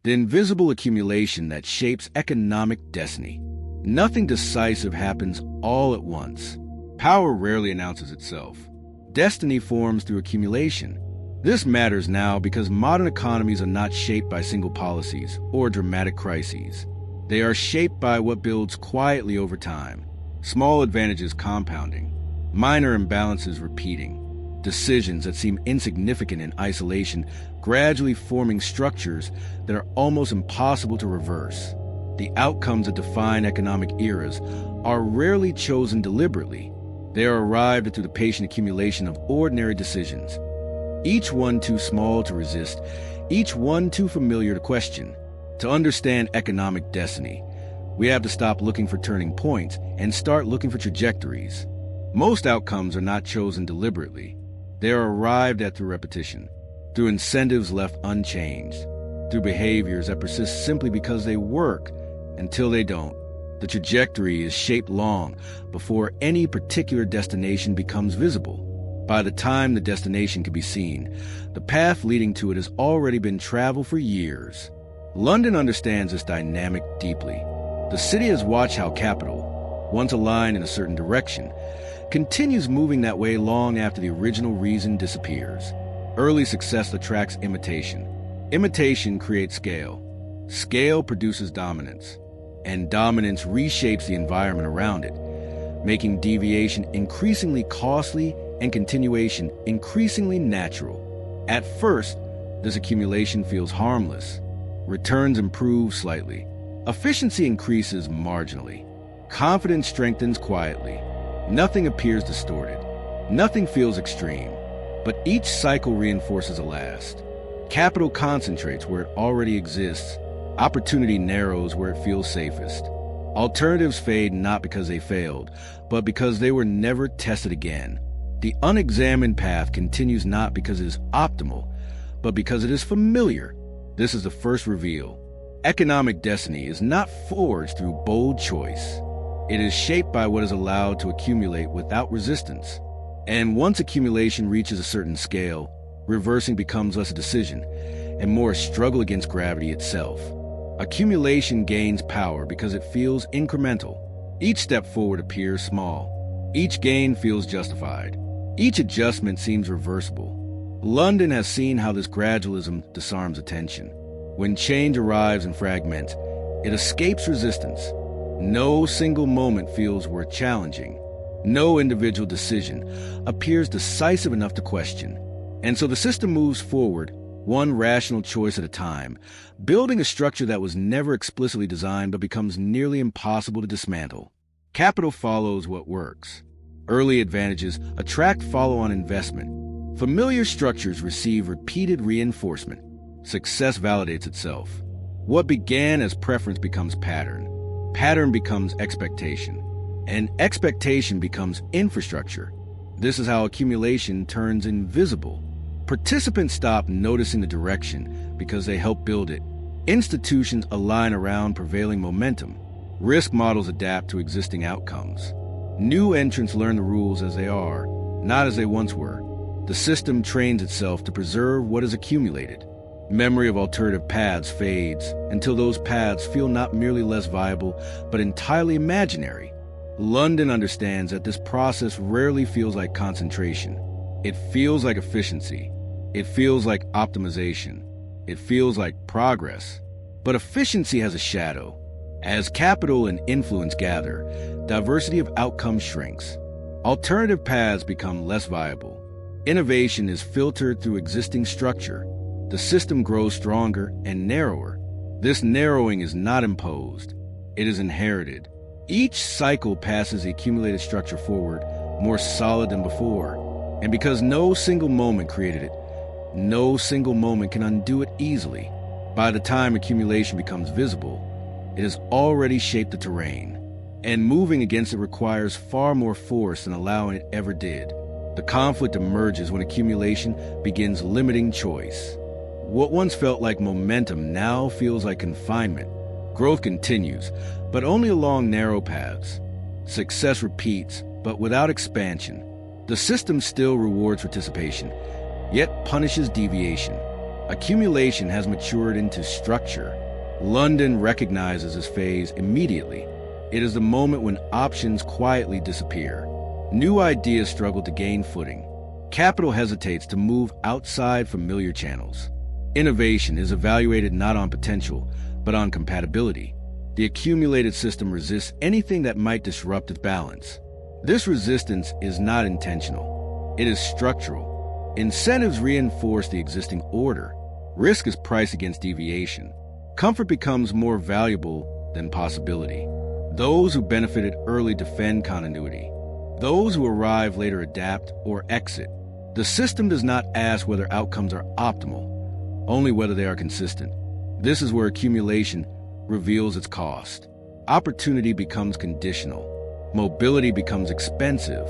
the invisible accumulation that shapes economic destiny. Nothing decisive happens all at once. Power rarely announces itself. Destiny forms through accumulation. This matters now because modern economies are not shaped by single policies or dramatic crises. They are shaped by what builds quietly over time. Small advantages compounding, minor imbalances repeating, decisions that seem insignificant in isolation gradually forming structures that are almost impossible to reverse. The outcomes that define economic eras are rarely chosen deliberately. They are arrived at through the patient accumulation of ordinary decisions, each one too small to resist, each one too familiar to question. To understand economic destiny, we have to stop looking for turning points and start looking for trajectories. Most outcomes are not chosen deliberately. They are arrived at through repetition, through incentives left unchanged, through behaviors that persist simply because they work until they don't. The trajectory is shaped long before any particular destination becomes visible. By the time the destination can be seen, the path leading to it has already been traveled for years. London understands this dynamic deeply. The city has watched how capital, once aligned in a certain direction, continues moving that way long after the original reason disappears. Early success attracts imitation. Imitation creates scale. Scale produces dominance. And dominance reshapes the environment around it, making deviation increasingly costly and continuation increasingly natural. At first, this accumulation feels harmless. Returns improve slightly. Efficiency increases marginally. Confidence strengthens quietly. Nothing appears distorted. Nothing feels extreme. But each cycle reinforces a last. Capital concentrates where it already exists. Opportunity narrows where it feels safest. Alternatives fade not because they failed, but because they were never tested again. The unexamined path continues not because it is optimal, but because it is familiar. This is the first reveal. Economic destiny is not forged through bold choice. It is shaped by what is allowed to accumulate without resistance. And once accumulation reaches a certain scale, reversing becomes less a decision and more a struggle against gravity itself. Accumulation gains power because it feels incremental. Each step forward appears small. Each gain feels justified. Each adjustment seems reversible. London has seen how this gradualism disarms attention. When change arrives in fragments, it escapes resistance. No single moment feels worth challenging. No individual decision appears decisive enough to question. And so the system moves forward, one rational choice at a time, building a structure that was never explicitly designed but becomes nearly impossible to dismantle. Capital follows what works. Early advantages attract follow-on investment. Familiar structures receive repeated reinforcement. Success validates itself. What began as preference becomes pattern. Pattern becomes expectation. And expectation becomes infrastructure. This is how accumulation turns invisible. Participants stop noticing the direction because they help build it. Institutions align around prevailing momentum. Risk models adapt to existing outcomes. New entrants learn the rules as they are, not as they once were. The system trains itself to preserve what is accumulated. Memory of alternative paths fades until those paths feel not merely less viable, but entirely imaginary. London understands that this process rarely feels like concentration. It feels like efficiency. It feels like optimization. It feels like progress. But efficiency has a shadow. As capital and influence gather, diversity of outcomes shrinks. Alternative paths become less viable. Innovation is filtered through existing structure. The system grows stronger and narrower. This narrowing is not imposed. It is inherited. Each cycle passes the accumulated structure forward, more solid than before. And because no single moment created it, no single moment can undo it easily. By the time accumulation becomes visible, it has already shaped the terrain. And moving against it requires far more force than allowing it ever did. The conflict emerges when accumulation begins limiting choice. What once felt like momentum now feels like confinement. Growth continues, but only along narrow paths. Success repeats, but without expansion. The system still rewards participation, yet punishes deviation. Accumulation has matured into structure. London recognizes this phase immediately. It is the moment when options quietly disappear. New ideas struggle to gain footing. Capital hesitates to move outside familiar channels. Innovation is evaluated not on potential, but on compatibility. The accumulated system resists anything that might disrupt its balance. This resistance is not intentional. It is structural. Incentives reinforce the existing order. Risk is priced against deviation. Comfort becomes more valuable than possibility. Those who benefited early defend continuity. Those who arrive later adapt or exit. The system does not ask whether outcomes are optimal, only whether they are consistent. This is where accumulation reveals its cost. Opportunity becomes conditional. Mobility becomes expensive.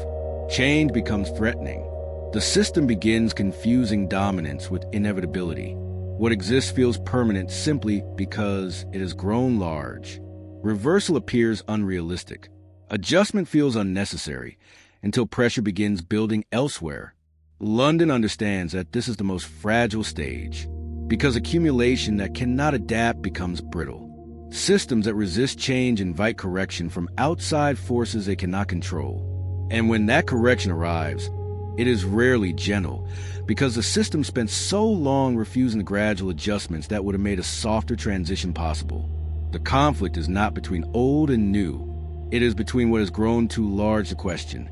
Change becomes threatening. The system begins confusing dominance with inevitability. What exists feels permanent simply because it has grown large. Reversal appears unrealistic. Adjustment feels unnecessary until pressure begins building elsewhere. London understands that this is the most fragile stage, because accumulation that cannot adapt becomes brittle. Systems that resist change invite correction from outside forces they cannot control. And when that correction arrives, it is rarely gentle, because the system spent so long refusing the gradual adjustments that would have made a softer transition possible. The conflict is not between old and new. It is between what has grown too large to question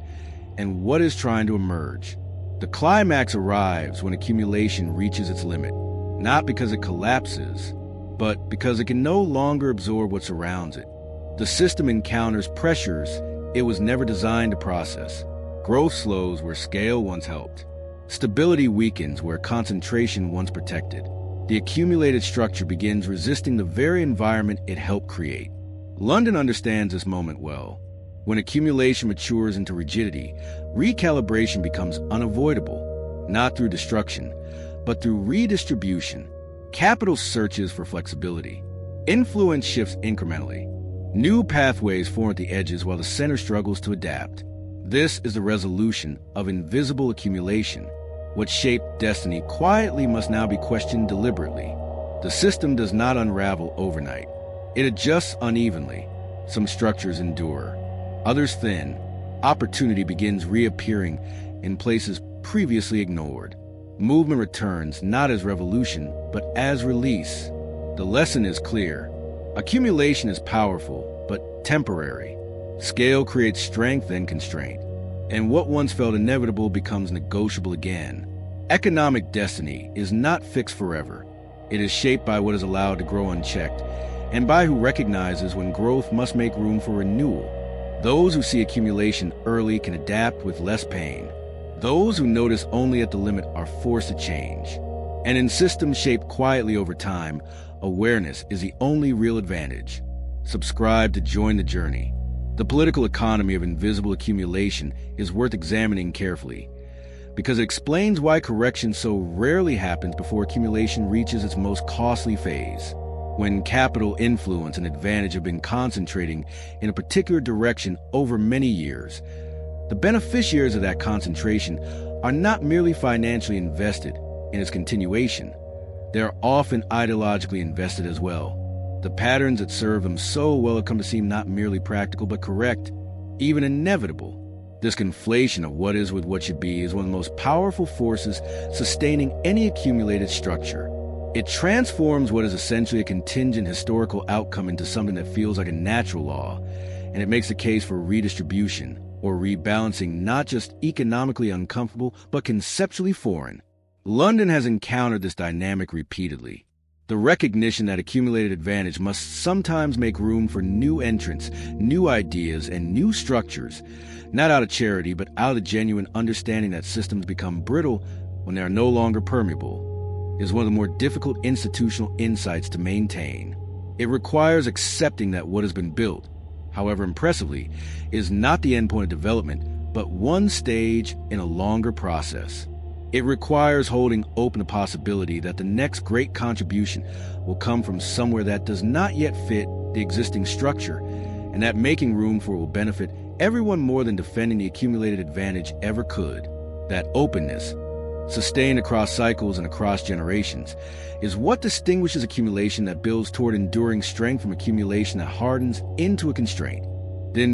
and what is trying to emerge. The climax arrives when accumulation reaches its limit, not because it collapses, but because it can no longer absorb what surrounds it. The system encounters pressures it was never designed to process. Growth slows where scale once helped. Stability weakens where concentration once protected. The accumulated structure begins resisting the very environment it helped create. London understands this moment well. When accumulation matures into rigidity, recalibration becomes unavoidable, not through destruction, but through redistribution. Capital searches for flexibility. Influence shifts incrementally. New pathways form at the edges while the center struggles to adapt. This is the resolution of invisible accumulation. What shaped destiny quietly must now be questioned deliberately. The system does not unravel overnight. It adjusts unevenly. Some structures endure, others thin. Opportunity begins reappearing in places previously ignored. Movement returns not as revolution, but as release. The lesson is clear. Accumulation is powerful, but temporary. Scale creates strength and constraint, and what once felt inevitable becomes negotiable again. Economic destiny is not fixed forever. It is shaped by what is allowed to grow unchecked, and by who recognizes when growth must make room for renewal. Those who see accumulation early can adapt with less pain. Those who notice only at the limit are forced to change. And in systems shaped quietly over time, awareness is the only real advantage. Subscribe to join the journey. The political economy of invisible accumulation is worth examining carefully, because it explains why correction so rarely happens before accumulation reaches its most costly phase. When capital, influence, and advantage have been concentrating in a particular direction over many years, the beneficiaries of that concentration are not merely financially invested in its continuation. They are often ideologically invested as well. The patterns that serve them so well have come to seem not merely practical but correct, even inevitable. This conflation of what is with what should be is one of the most powerful forces sustaining any accumulated structure. It transforms what is essentially a contingent historical outcome into something that feels like a natural law, and it makes the case for redistribution or rebalancing not just economically uncomfortable but conceptually foreign. London has encountered this dynamic repeatedly. The recognition that accumulated advantage must sometimes make room for new entrants, new ideas, and new structures, not out of charity, but out of the genuine understanding that systems become brittle when they are no longer permeable, is one of the more difficult institutional insights to maintain. It requires accepting that what has been built, however impressively, is not the endpoint of development, but one stage in a longer process. It requires holding open the possibility that the next great contribution will come from somewhere that does not yet fit the existing structure, and that making room for it will benefit everyone more than defending the accumulated advantage ever could. That openness sustained across cycles and across generations, is what distinguishes accumulation that builds toward enduring strength from accumulation that hardens into a constraint.